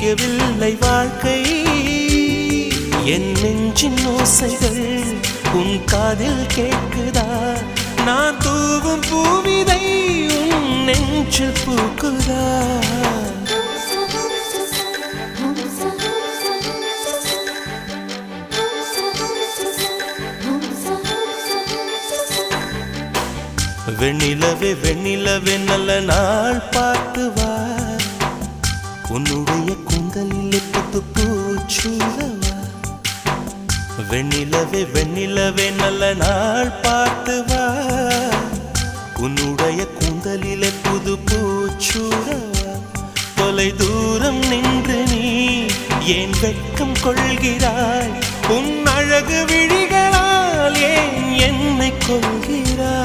விடியவில்லை வாழ்க்கை என் நெஞ்சின் ஓசைகள் உன் காதில் கேட்குதா நான் தூவும் பூவிதை உன் நெஞ்சில் பூக்குதா வெண்ணிலவே வெண்ணிலவே நல்ல நாள் பார்த்து வா உன்னுடைய கூந்தலில் புத்து பூச்சூடவா வெண்ணிலவே வெண்ணிலவே நல்ல நாள் பார்த்து வா உன்னுடைய கூந்தலில் புது பூச்சூடவா தொலை தூரம் நின்று நீ ஏன் வெட்கம் கொள்கிறாய் உன் அழகு விழிகளால் ஏன் என்னை கொள்கிறாய்